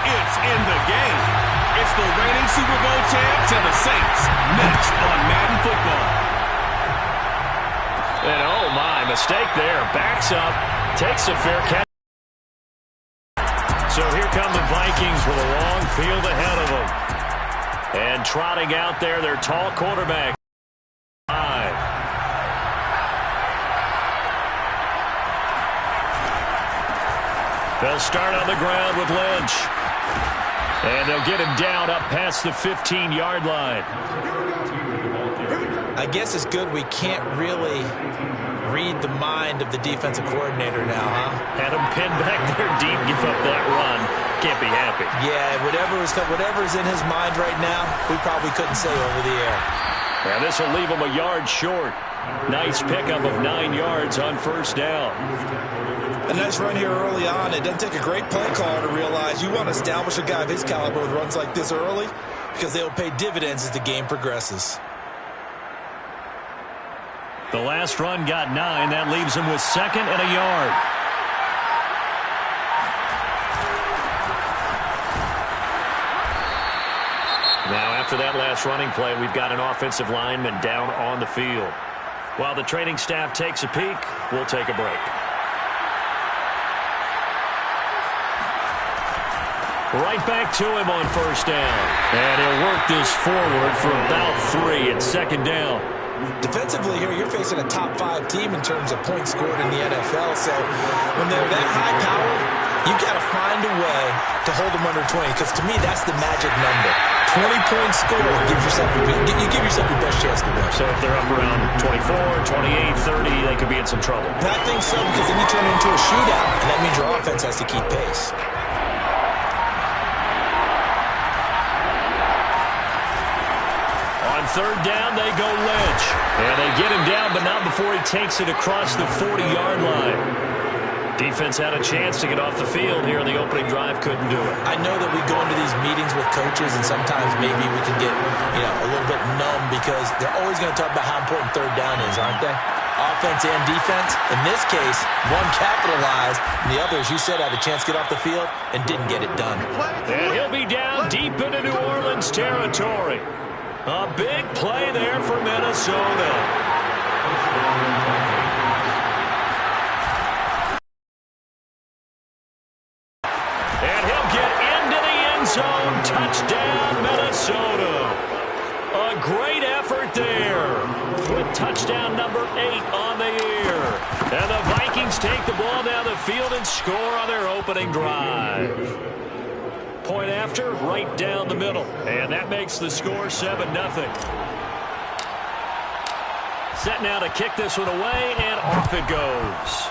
It's in the game. It's the reigning Super Bowl champs and the Saints next on Madden Football. And oh my, mistake there. Backs up, takes a fair catch. So here come the Vikings with a long field ahead of them. And trotting out there, their tall quarterback. They'll start on the ground with Lynch. And they'll get him down up past the 15-yard line. I guess it's good we can't really read the mind of the defensive coordinator now, huh? Had him pinned back there deep, give up that run. Can't be happy. Yeah, whatever's in his mind right now, we probably couldn't say over the air. And this will leave him a yard short. Nice pickup of 9 yards on first down. A nice run here early on. It doesn't take a great play caller to realize you want to establish a guy of his caliber with runs like this early because they will pay dividends as the game progresses. The last run got 9. That leaves him with 2nd and a yard. Now, after that last running play, we've got an offensive lineman down on the field. While the training staff takes a peek, we'll take a break. Right back to him on first down. And he'll work this forward for about 3 at 2nd down. Defensively here, you're facing a top-5 team in terms of points scored in the NFL. So when they're that high-powered, you've got to find a way to hold them under 20. Because to me, that's the magic number. 20 points scored gives yourself you give yourself your best chance to win. So if they're up around 24, 28, 30, they could be in some trouble. And I think so, because then you turn it into a shootout, and that means your offense has to keep pace. On third down, they go Lynch. And they get him down, but not before he takes it across the 40-yard line. Defense had a chance to get off the field here in the opening drive, couldn't do it. I know that we go into these meetings with coaches, and sometimes maybe we can get, a little bit numb because they're always going to talk about how important third down is, aren't they? Offense and defense. In this case, one capitalized, and the other, as you said, had a chance to get off the field and didn't get it done. And he'll be down deep into New Orleans territory. A big play there for Minnesota. And he'll get into the end zone. Touchdown, Minnesota. A great effort there with touchdown number 8 on the year. And the Vikings take the ball down the field and score on their opening drive. Point after, right down the middle. And that makes the score 7-0. Set now to kick this one away, and off it goes.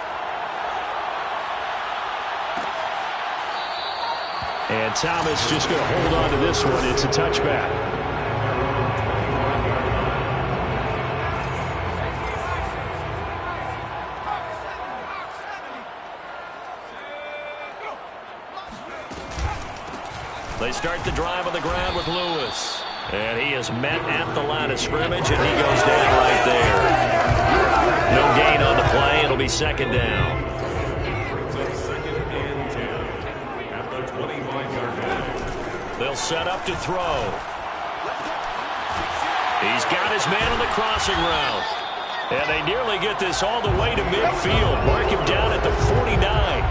And Thomas just going to hold on to this one. It's a touchback. They start the drive on the ground with Lewis. And he is met at the line of scrimmage, and he goes down right there. No gain on the play. It'll be 2nd down. They'll set up to throw. He's got his man on the crossing route. And they nearly get this all the way to midfield. Mark him down at the 49.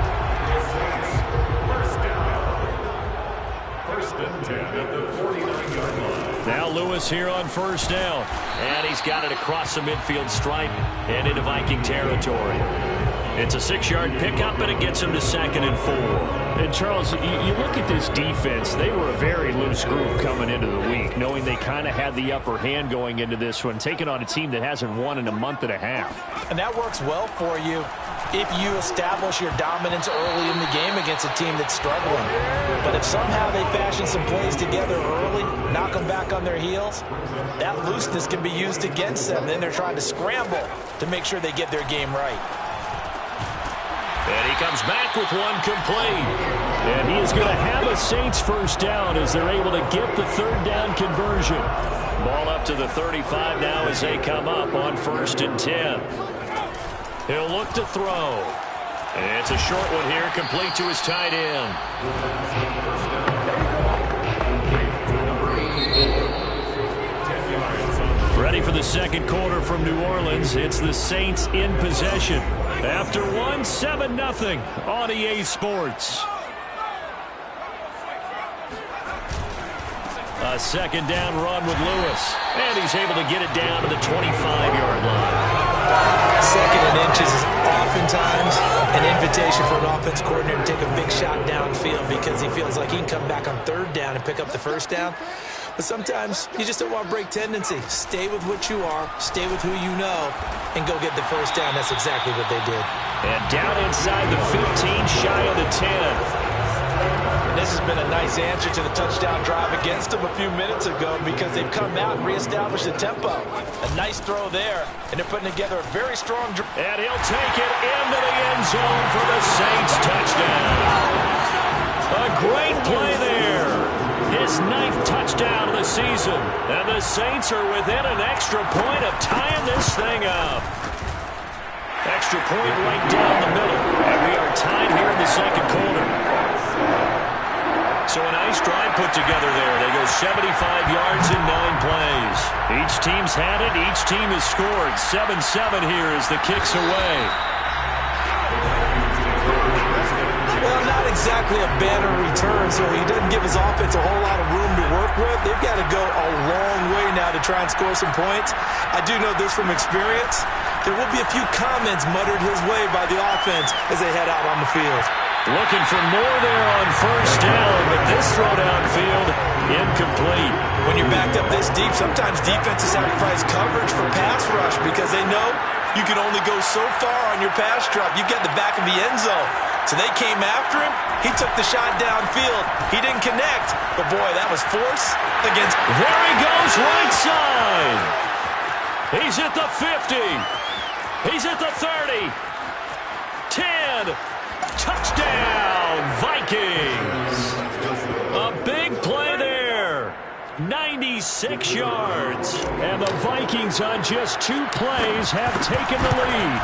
Now Lewis here on first down. And he's got it across the midfield stripe and into Viking territory. It's a 6-yard pickup, and it gets him to 2nd and 4. And, Charles, you look at this defense. They were a very loose group coming into the week, knowing they kind of had the upper hand going into this one, taking on a team that hasn't won in a month and a half. And that works well for you if you establish your dominance early in the game against a team that's struggling. But if somehow they fashion some plays together early, knock them back on their heels, that looseness can be used against them. Then they're trying to scramble to make sure they get their game right. And he comes back with one complete. And he is going to have a Saints first down as they're able to get the 3rd down conversion. Ball up to the 35 now as they come up on 1st and 10. He'll look to throw. And it's a short one here, complete to his tight end. second quarter from New Orleans. It's the Saints in possession. After 7-0 on EA Sports. A second down run with Lewis. And he's able to get it down to the 25-yard line. Second and inches is oftentimes an invitation for an offense coordinator to take a big shot downfield because he feels like he can come back on third down and pick up the first down. But sometimes you just don't want to break tendency. Stay with what you are, stay with who you know, and go get the first down. That's exactly what they did. And down inside the 15, shy of the 10. And this has been a nice answer to the touchdown drive against them a few minutes ago because they've come out and reestablished the tempo. A nice throw there, and they're putting together a very strong drive. And he'll take it into the end zone for the Saints touchdown. A great play there. His 9th touchdown of the season. And the Saints are within an extra point of tying this thing up. Extra point right down the middle. And we are tied here in the second quarter. So a nice drive put together there. They go 75 yards in 9 plays. Each team's had it. Each team has scored. 7-7 here as the kick's away. Well, not exactly a banner return, so he doesn't give his offense a whole lot of room to work with. They've got to go a long way now to try and score some points. I do know this from experience. There will be a few comments muttered his way by the offense as they head out on the field. Looking for more there on first down, but this throw downfield incomplete. When you're backed up this deep, sometimes defenses sacrifice coverage for pass rush because they know you can only go so far on your pass drop. You get the back of the end zone. So they came after him. He took the shot downfield. He didn't connect, but boy, that was force against. There he goes, right side. He's at the 50. He's at the 30. 10. Touchdown, Vikings. A big play there. 96 yards. And the Vikings on just 2 plays have taken the lead.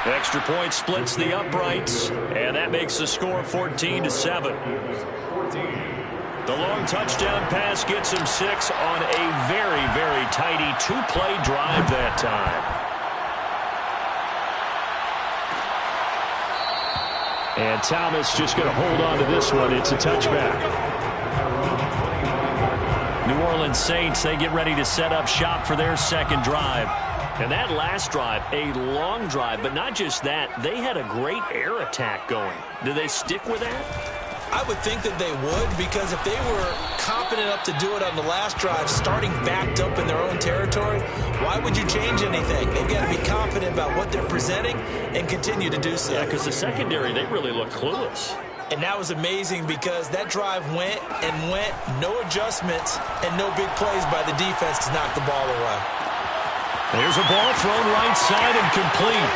Extra point splits the uprights, and that makes the score 14-7. The long touchdown pass gets him 6 on a very, very tidy 2-play drive that time. And Thomas just going to hold on to this one. It's a touchback. New Orleans Saints, they get ready to set up shop for their second drive. And that last drive, a long drive, but not just that. They had a great air attack going. Do they stick with that? I would think that they would, because if they were confident enough to do it on the last drive, starting backed up in their own territory, why would you change anything? They've got to be confident about what they're presenting and continue to do so. Yeah, because the secondary, they really looked clueless. And that was amazing because that drive went and went, no adjustments and no big plays by the defense to knock the ball away. There's a ball thrown right side and complete.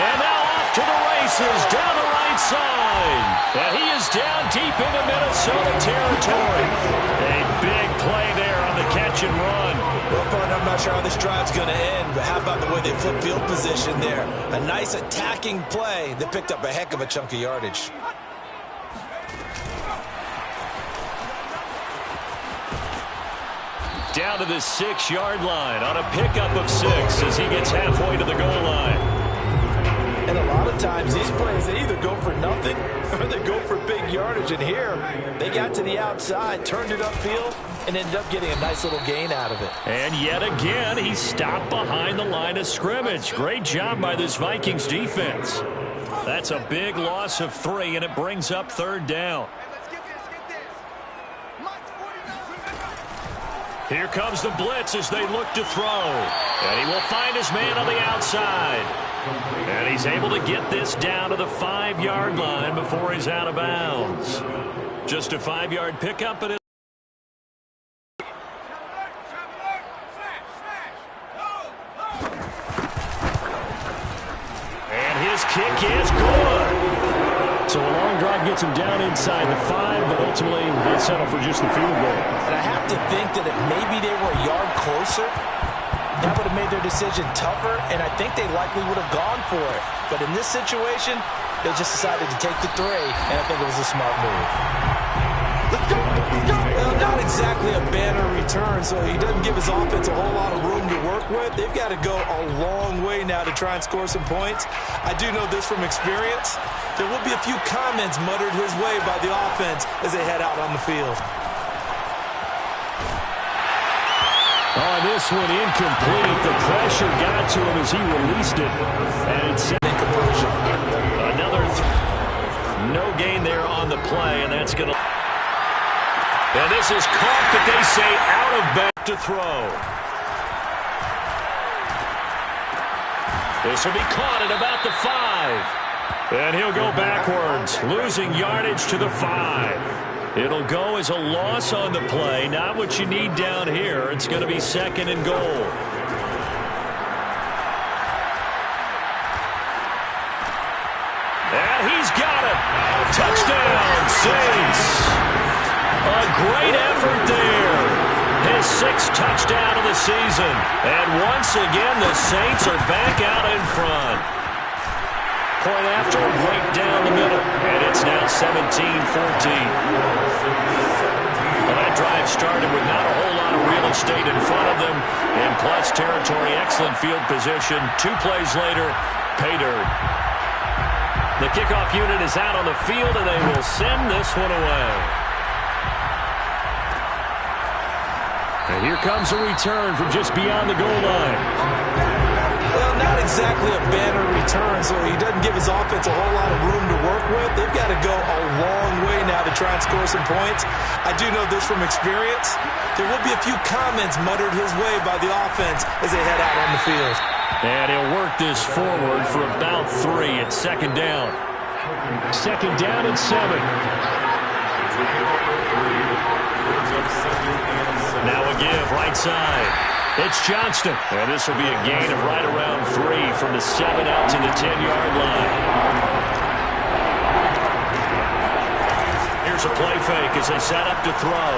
And now off to the races down the right side. And he is down deep into Minnesota territory. A big play there on the catch and run. Well, partner, I'm not sure how this drive's going to end, but how about the way they flip field position there? A nice attacking play that picked up a heck of a chunk of yardage. Down to the 6-yard line on a pickup of 6 as he gets halfway to the goal line. And a lot of times these plays, they either go for nothing or they go for big yardage. And here, they got to the outside, turned it upfield, and ended up getting a nice little gain out of it. And yet again, he stopped behind the line of scrimmage. Great job by this Vikings defense. That's a big loss of 3, and it brings up 3rd down. Here comes the blitz as they look to throw. And he will find his man on the outside. And he's able to get this down to the 5-yard line before he's out of bounds. Just a 5-yard pickup. And his kick is good. So a long drive gets him down inside the 5, but ultimately they settle for just the field goal. And I have to think that if maybe they were a yard closer, that would have made their decision tougher, and I think they likely would have gone for it. But in this situation, they just decided to take the 3, and I think it was a smart move. Well, not exactly a banner return, so he doesn't give his offense a whole lot of room to work with. They've got to go a long way now to try and score some points. I do know this from experience. There will be a few comments muttered his way by the offense as they head out on the field. Oh, this one incomplete. The pressure got to him as he released it. And it's Incompletion. another no gain there on the play, and that's going to... And this is caught, but they say out of bounds to throw. This will be caught at about the 5. And he'll go backwards, losing yardage to the 5. It'll go as a loss on the play. Not what you need down here. It's going to be second and goal. And he's got it. Touchdown, Saints. A great effort there. His 6th touchdown of the season. And once again, the Saints are back out in front. Point after, right down the middle. And it's now 17-14. Well, that drive started with not a whole lot of real estate in front of them. In plus territory, excellent field position. 2 plays later, pay dirt. The kickoff unit is out on the field, and they will send this one away. And here comes a return from just beyond the goal line. Well, not exactly a banner return, so he doesn't give his offense a whole lot of room to work with. They've got to go a long way now to try and score some points. I do know this from experience. There will be a few comments muttered his way by the offense as they head out on the field. And he'll work this forward for about 3. It's second down. Second down and 7. Now a give, right side. It's Johnston. And this will be a gain of right around 3 from the 7 out to the 10-yard line. Here's a play fake as they set up to throw.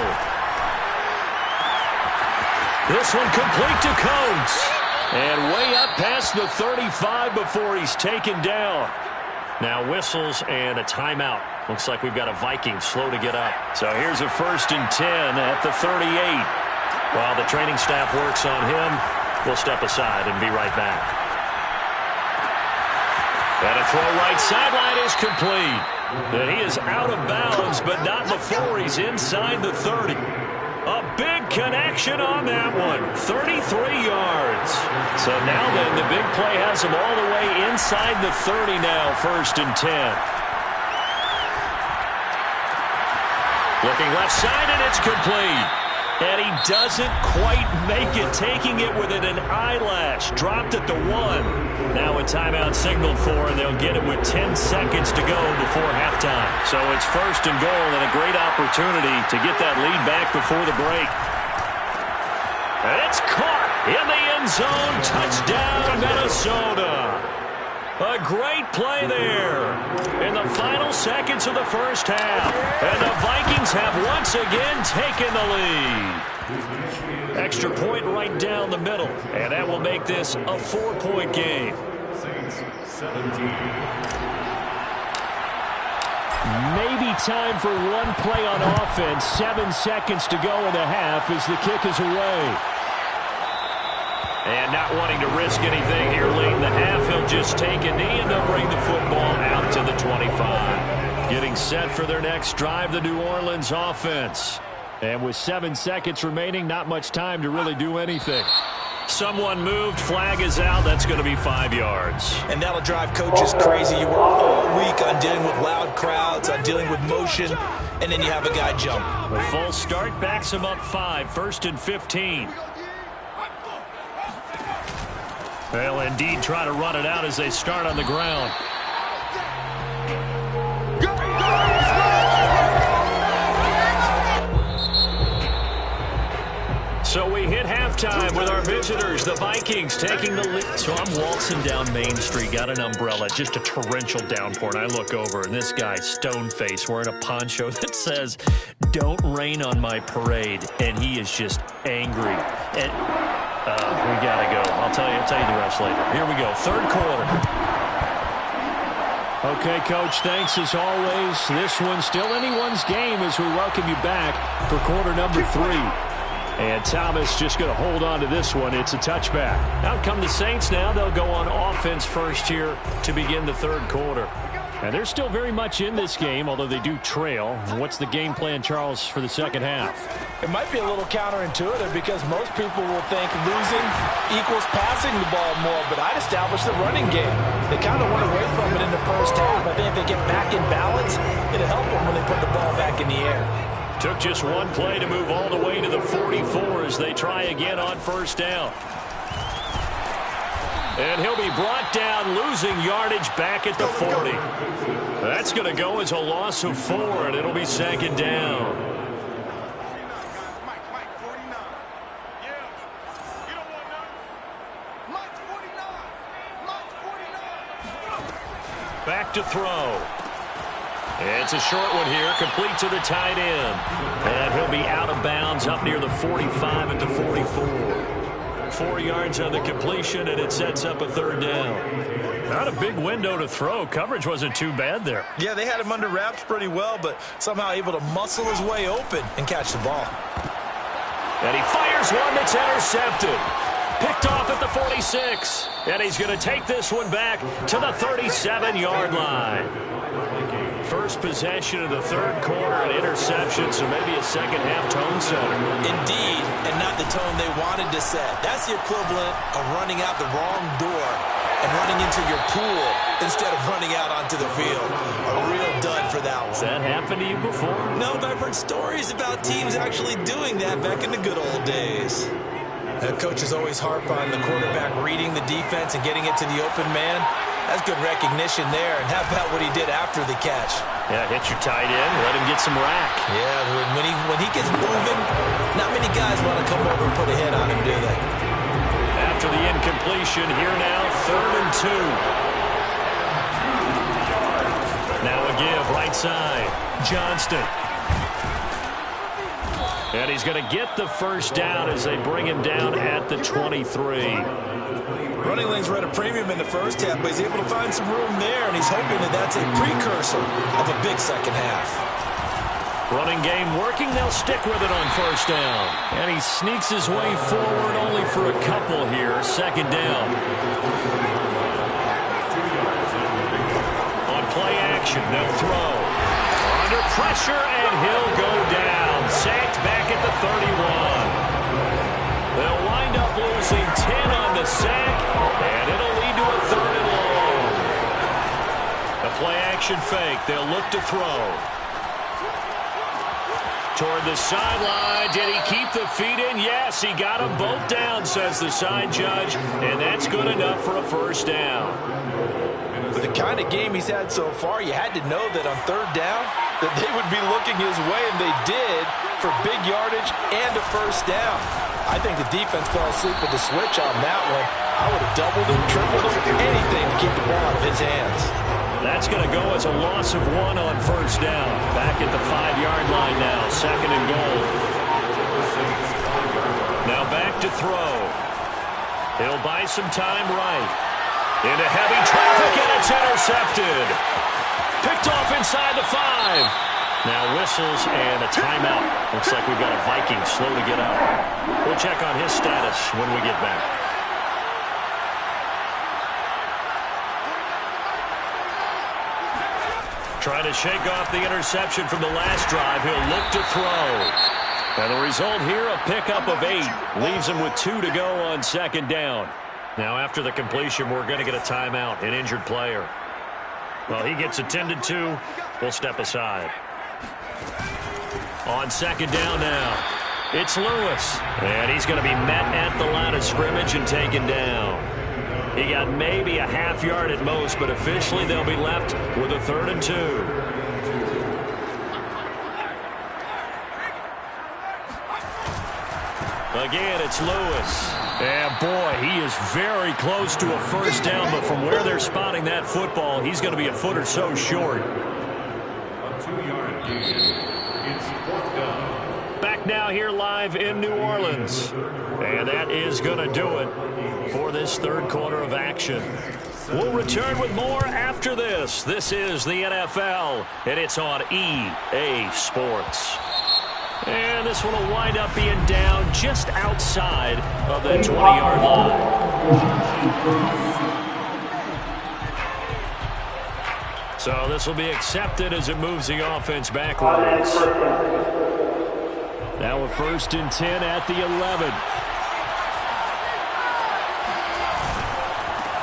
This one complete to Coates. And way up past the 35 before he's taken down. Now whistles and a timeout. Looks like we've got a Viking slow to get up. So here's a 1st and 10 at the 38. While the training staff works on him, we'll step aside and be right back. And a throw right sideline is complete. And he is out of bounds, but not before he's inside the 30. A big connection on that one. 33 yards. So now then, the big play has him all the way inside the 30 now, 1st and 10. Looking left side, and it's complete. And he doesn't quite make it, taking it within an eyelash. Dropped at the 1. Now a timeout signaled for, and they'll get it with 10 seconds to go before halftime. So it's 1st and goal, and a great opportunity to get that lead back before the break. And it's caught in the end zone. Touchdown, Minnesota. A great play there in the final seconds of the first half. And the Vikings have once again taken the lead. Extra point right down the middle. And that will make this a 4-point game. Maybe time for one play on offense. 7 seconds to go in the half as the kick is away. And not wanting to risk anything here late in the half, he'll just take a knee and they'll bring the football out to the 25. Getting set for their next drive, the New Orleans offense. And with 7 seconds remaining, not much time to really do anything. Someone moved, flag is out, that's going to be 5 yards. And that'll drive coaches crazy. You work all week on dealing with loud crowds, on dealing with motion, and then you have a guy jump. A full start backs him up 5, 1st and 15. They'll indeed try to run it out as they start on the ground. So we hit halftime with our visitors, the Vikings, taking the lead. So I'm waltzing down Main Street, got an umbrella, just a torrential downpour, and I look over, and this guy, stone-faced, wearing a poncho that says, "Don't rain on my parade," and he is just angry. And we got to go. I'll tell you the rest later. Here we go, third quarter. Okay, Coach, thanks as always. This one's still anyone's game as we welcome you back for quarter number 3. And Thomas just going to hold on to this one. It's a touchback. Out come the Saints now. They'll go on offense first here to begin the third quarter. And they're still very much in this game, although they do trail. What's the game plan, Charles, for the second half? It might be a little counterintuitive because most people will think losing equals passing the ball more, but I'd establish the running game. They kind of went away from it in the first half. I think if they get back in balance, it'll help them when they put the ball back in the air. Took just one play to move all the way to the 44 as they try again on first down. And he'll be brought down, losing yardage back at the 40. That's going to go as a loss of 4, and it'll be second down. Back to throw. It's a short one here, complete to the tight end. And he'll be out of bounds up near the 45 at the 44. 4 yards on the completion, and it sets up a third down. Not a big window to throw. Coverage wasn't too bad there. Yeah, they had him under wraps pretty well, but somehow able to muscle his way open and catch the ball. And he fires one that's intercepted. Picked off at the 46. And he's going to take this one back to the 37-yard line. First possession of the third quarter, an interception, so maybe a second-half tone setter. Indeed, and not the tone they wanted to set. That's the equivalent of running out the wrong door and running into your pool instead of running out onto the field. A real dud for that one. Has that happened to you before? No, but I've heard stories about teams actually doing that back in the good old days. The coaches always harp on the quarterback reading the defense and getting it to the open man. That's good recognition there. And how about what he did after the catch? Yeah, hit your tight end, let him get some rack. Yeah, when he gets moving, not many guys want to come over and put a hit on him, do they? After the incompletion, here now, 3rd and 2. Now a give, right side. Johnston. And he's going to get the first down as they bring him down at the 23. Running lanes were at a premium in the first half, but he's able to find some room there, and he's hoping that that's a precursor of a big second half. Running game working. They'll stick with it on first down. And he sneaks his way forward only for a couple here. Second down. On play action, they'll throw. Under pressure, and he'll go down. Sacked back at the 31. They'll wind up losing 10 on the sack, and it'll lead to a 3rd and long. A play-action fake. They'll look to throw. Toward the sideline. Did he keep the feet in? Yes, he got them both down, says the side judge, and that's good enough for a first down. With the kind of game he's had so far, you had to know that on third down that they would be looking his way, and they did, for big yardage and a first down. I think the defense fell asleep with the switch on that one. I would have doubled him, tripled him, anything to keep the ball out of his hands. That's going to go as a loss of 1 on first down. Back at the 5-yard line now, 2nd and goal. Now back to throw. He'll buy some time right. Into heavy traffic, and it's intercepted. Picked off inside the 5. Now whistles and a timeout. Looks like we've got a Viking slow to get up. We'll check on his status when we get back. Trying to shake off the interception from the last drive. He'll look to throw. And the result here, a pickup of 8. Leaves him with 2 to go on second down. Now after the completion, we're going to get a timeout, an injured player. Well, he gets attended to. We'll step aside. On second down now, it's Lewis. And he's going to be met at the line of scrimmage and taken down. He got maybe a half yard at most, but officially they'll be left with a 3rd and 2. Again, it's Lewis. And boy, he is very close to a first down, but from where they're spotting that football, he's going to be a foot or so short. Back now here live in New Orleans. And that is going to do it for this third quarter of action. We'll return with more after this. This is the NFL, and it's on EA Sports. And this one will wind up being down just outside of the 20-yard line. So this will be accepted as it moves the offense backwards. Now a 1st and 10 at the 11.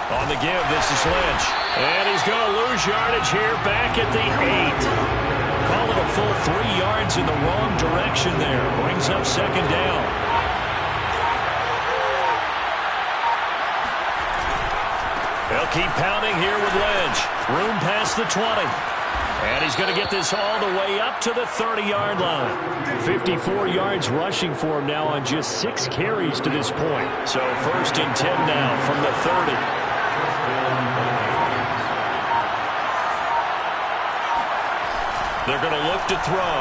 On the give, this is Lynch. And he's going to lose yardage here back at the 8. Call it a full 3 yards in the wrong direction there. Brings up 2nd down. They'll keep pounding here with Lynch. Room past the 20. And he's going to get this all the way up to the 30-yard line. 54 yards rushing for him now on just 6 carries to this point. So 1st and 10 now from the 30. They're going to look to throw.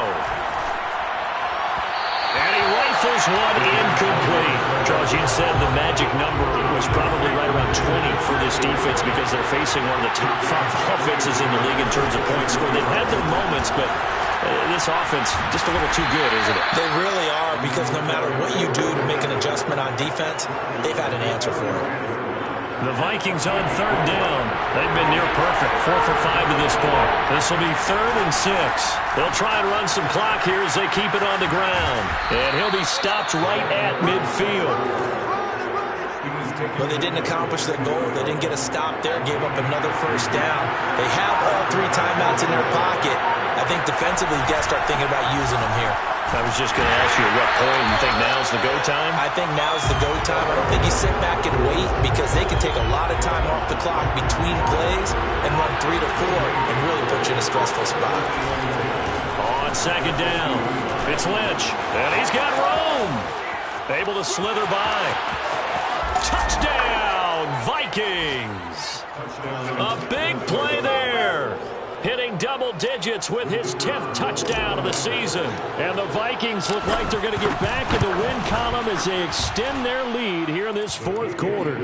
And he rifles one incomplete. Charles, you said the magic number was probably right around 20 for this defense because they're facing one of the top 5 offenses in the league in terms of points scored. They've had their moments, but this offense just a little too good, isn't it? They really are, because no matter what you do to make an adjustment on defense, they've had an answer for it. The Vikings on 3rd down. They've been near perfect. 4 for 5 to this point. This will be 3rd and 6. They'll try and run some clock here as they keep it on the ground. And he'll be stopped right at midfield. But they didn't accomplish their goal. They didn't get a stop there. Gave up another 1st down. They have all 3 timeouts in their pocket. I think defensively, you got to start thinking about using them here. I was just going to ask you at what point you think now's the go time? I think now's the go time. I don't think you sit back and wait, because they can take a lot of time off the clock between plays and run 3 to 4 and really put you in a stressful spot. On 2nd down, it's Lynch, and he's got room. Able to slither by. Touchdown, Vikings! A big play there. Hitting double digits with his 10th touchdown of the season. And the Vikings look like they're going to get back in the win column as they extend their lead here in this 4th quarter.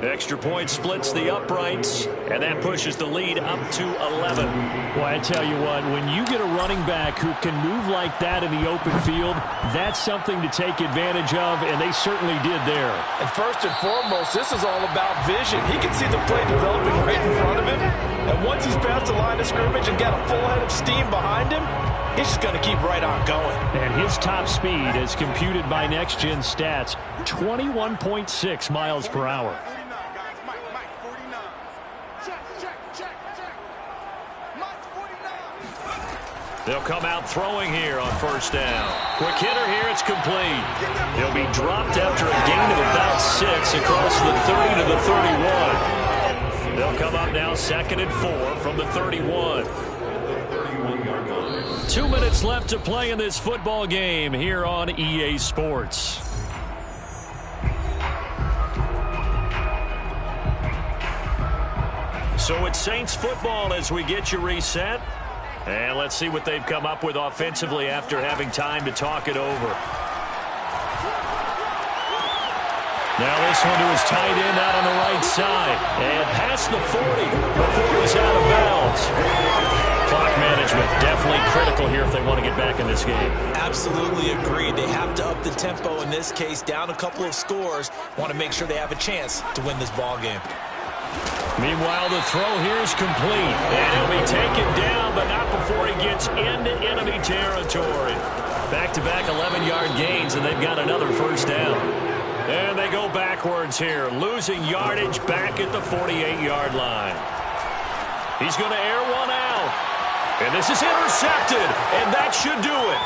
Extra point splits the uprights, and that pushes the lead up to 11. Well, I tell you what, when you get a running back who can move like that in the open field, that's something to take advantage of, and they certainly did there. And first and foremost, this is all about vision. He can see the play developing right in front of him, and once he's past the line of scrimmage and got a full head of steam behind him, he's just going to keep right on going. And his top speed, as computed by Next Gen Stats, 21.6 miles per hour. They'll come out throwing here on 1st down. Quick hitter here, it's complete. He'll be dropped after a gain of about 6 across the 30 to the 31. They'll come up now 2nd and 4 from the 31. 2 minutes left to play in this football game here on EA Sports. So it's Saints football as we get you reset. And let's see what they've come up with offensively after having time to talk it over. Now this one to his tight end out on the right side. And past the 40 before he's out of bounds. Clock management definitely critical here if they want to get back in this game. Absolutely agreed. They have to up the tempo in this case, down a couple of scores. Want to make sure they have a chance to win this ball game. Meanwhile, the throw here is complete. And he'll be taken down, but not before he gets into enemy territory. Back-to-back 11-yard gains, and they've got another 1st down. And they go backwards here, losing yardage back at the 48-yard line. He's going to air one out. And this is intercepted, and that should do it.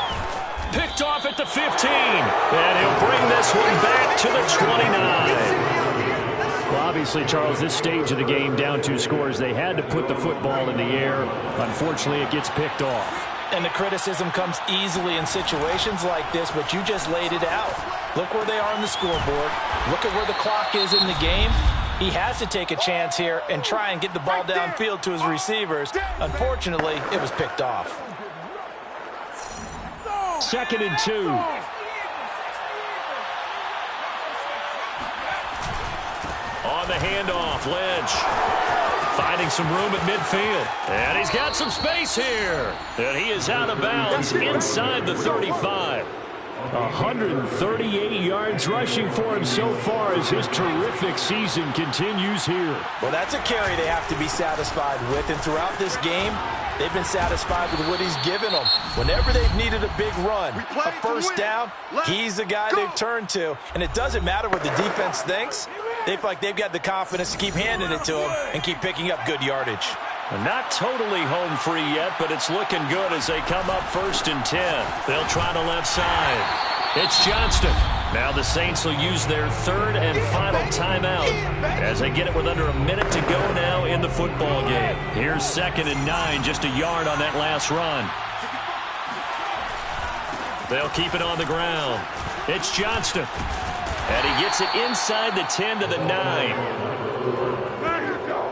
Picked off at the 15. And he'll bring this one back to the 29. Well, obviously, Charles, this stage of the game, down 2 scores, they had to put the football in the air. Unfortunately, it gets picked off. And the criticism comes easily in situations like this, but you just laid it out. Look where they are on the scoreboard. Look at where the clock is in the game. He has to take a chance here and try and get the ball downfield to his receivers. Unfortunately, it was picked off. 2nd and 2. On the handoff. Lynch finding some room at midfield. And he's got some space here. And he is out of bounds inside the 35. 138 yards rushing for him so far as his terrific season continues here. Well, that's a carry they have to be satisfied with. And throughout this game, they've been satisfied with what he's given them. Whenever they've needed a big run, a first down, he's the guy they've turned to. And it doesn't matter what the defense thinks. They feel like they've got the confidence to keep handing it to him and keep picking up good yardage. Not totally home free yet, but it's looking good as they come up 1st and 10. They'll try the left side. It's Johnston. Now the Saints will use their 3rd and final timeout as they get it with under a minute to go now in the football game. Here's 2nd and 9, just a yard on that last run. They'll keep it on the ground. It's Johnston. And he gets it inside the 10 to the 9.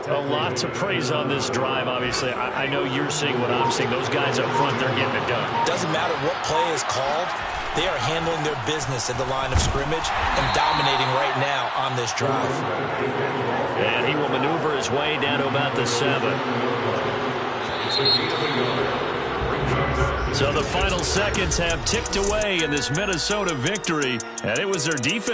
A lot to praise on this drive, obviously. I know you're seeing what I'm seeing. Those guys up front, they're getting it done. Doesn't matter what play is called. They are handling their business at the line of scrimmage and dominating right now on this drive. And he will maneuver his way down to about the 7. So the final seconds have ticked away in this Minnesota victory, and it was their defense